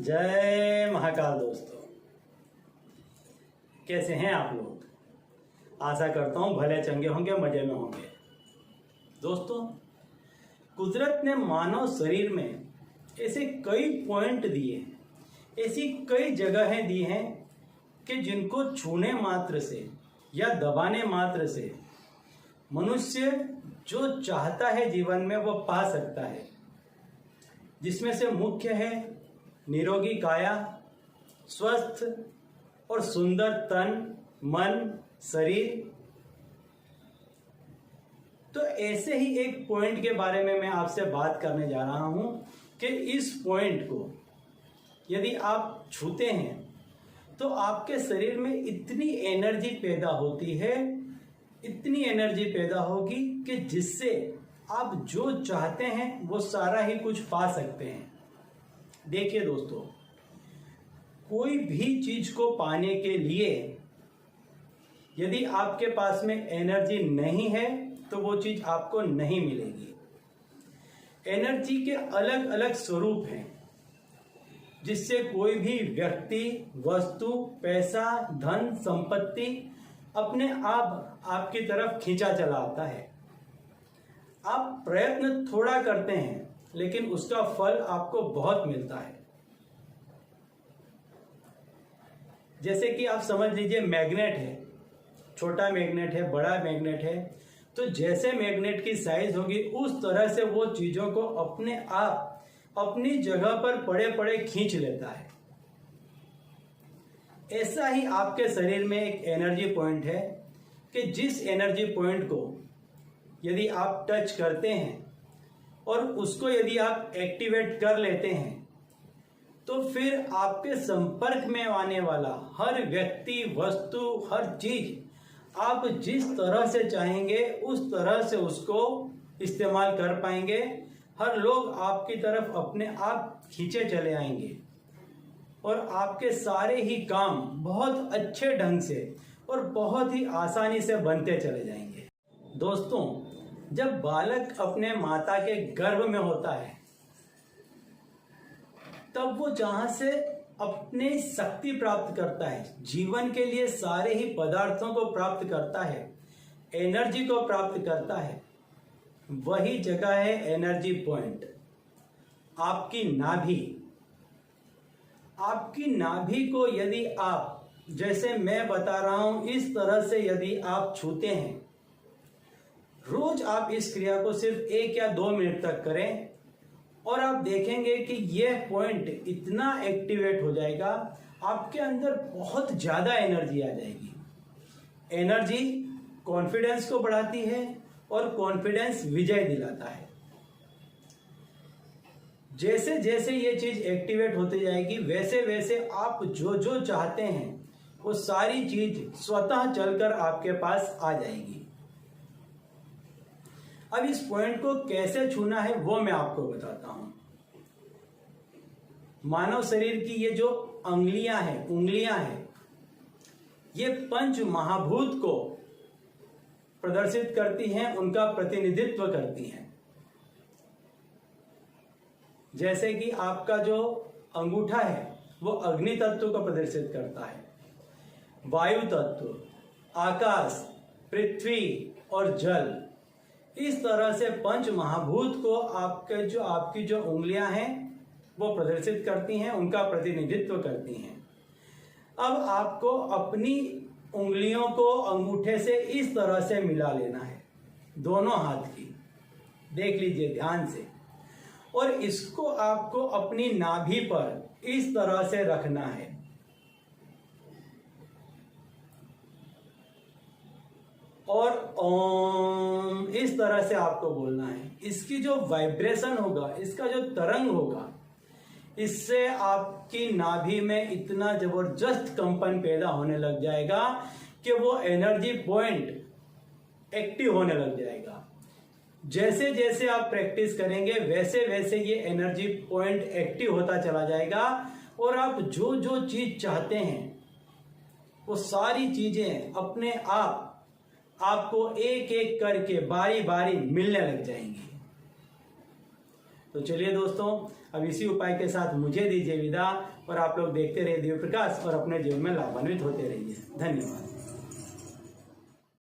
जय महाकाल दोस्तों, कैसे हैं आप लोग। आशा करता हूँ भले चंगे होंगे, मजे में होंगे। दोस्तों, कुदरत ने मानव शरीर में ऐसे कई पॉइंट दिए, ऐसी कई जगहें दी हैं कि जिनको छूने मात्र से या दबाने मात्र से मनुष्य जो चाहता है जीवन में वो पा सकता है। जिसमें से मुख्य है निरोगी काया, स्वस्थ और सुंदर तन, मन, शरीर। तो ऐसे ही एक पॉइंट के बारे में मैं आपसे बात करने जा रहा हूं कि इस पॉइंट को यदि आप छूते हैं तो आपके शरीर में इतनी एनर्जी पैदा होती है, इतनी एनर्जी पैदा होगी कि जिससे आप जो चाहते हैं वो सारा ही कुछ पा सकते हैं। देखिए दोस्तों, कोई भी चीज को पाने के लिए यदि आपके पास में एनर्जी नहीं है तो वो चीज आपको नहीं मिलेगी। एनर्जी के अलग अलग स्वरूप हैं जिससे कोई भी व्यक्ति, वस्तु, पैसा, धन, संपत्ति अपने आप आपकी तरफ खींचा चला आता है। आप प्रयत्न थोड़ा करते हैं लेकिन उसका फल आपको बहुत मिलता है। जैसे कि आप समझ लीजिए मैग्नेट है, छोटा मैग्नेट है, बड़ा मैग्नेट है, तो जैसे मैग्नेट की साइज होगी उस तरह से वो चीजों को अपने आप अपनी जगह पर पड़े पड़े खींच लेता है। ऐसा ही आपके शरीर में एक एनर्जी पॉइंट है कि जिस एनर्जी पॉइंट को यदि आप टच करते हैं और उसको यदि आप एक्टिवेट कर लेते हैं तो फिर आपके संपर्क में आने वाला हर व्यक्ति, वस्तु, हर चीज आप जिस तरह से चाहेंगे उस तरह से उसको इस्तेमाल कर पाएंगे। हर लोग आपकी तरफ अपने आप खींचे चले आएंगे और आपके सारे ही काम बहुत अच्छे ढंग से और बहुत ही आसानी से बनते चले जाएंगे। दोस्तों, जब बालक अपने माता के गर्भ में होता है तब वो जहां से अपनी शक्ति प्राप्त करता है, जीवन के लिए सारे ही पदार्थों को प्राप्त करता है, एनर्जी को प्राप्त करता है, वही जगह है एनर्जी पॉइंट, आपकी नाभि। आपकी नाभि को यदि आप, जैसे मैं बता रहा हूं, इस तरह से यदि आप छूते हैं, रोज आप इस क्रिया को सिर्फ 1 या 2 मिनट तक करें और आप देखेंगे कि यह पॉइंट इतना एक्टिवेट हो जाएगा, आपके अंदर बहुत ज्यादा एनर्जी आ जाएगी। एनर्जी कॉन्फिडेंस को बढ़ाती है और कॉन्फिडेंस विजय दिलाता है। जैसे जैसे ये चीज एक्टिवेट होती जाएगी वैसे वैसे आप जो जो चाहते हैं वो सारी चीज स्वतः चलकर आपके पास आ जाएगी। अब इस पॉइंट को कैसे छूना है वो मैं आपको बताता हूं। मानव शरीर की ये जो उंगलियां हैं, ये पंच महाभूत को प्रदर्शित करती हैं, उनका प्रतिनिधित्व करती हैं। जैसे कि आपका जो अंगूठा है वो अग्नि तत्व को प्रदर्शित करता है, वायु तत्व, आकाश, पृथ्वी और जल, इस तरह से पंच महाभूत को आपकी जो उंगलियां हैं वो प्रदर्शित करती हैं, उनका प्रतिनिधित्व करती हैं। अब आपको अपनी उंगलियों को अंगूठे से इस तरह से मिला लेना है, दोनों हाथ की, देख लीजिए ध्यान से, और इसको आपको अपनी नाभि पर इस तरह से रखना है। और ओम इस तरह से आपको बोलना है। इसकी जो वाइब्रेशन होगा, इसका जो तरंग होगा, इससे आपकी नाभि में इतना जबरदस्त कंपन पैदा होने लग जाएगा कि वो एनर्जी पॉइंट एक्टिव होने लग जाएगा। जैसे जैसे आप प्रैक्टिस करेंगे वैसे वैसे ये एनर्जी पॉइंट एक्टिव होता चला जाएगा और आप जो जो चीज चाहते हैं वो सारी चीजें अपने आप आपको एक एक करके बारी बारी मिलने लग जाएंगी। तो चलिए दोस्तों, अब इसी उपाय के साथ मुझे दीजिए विदा और आप लोग देखते रहिए दिव्य प्रकाश और अपने जीवन में लाभान्वित होते रहिए। धन्यवाद।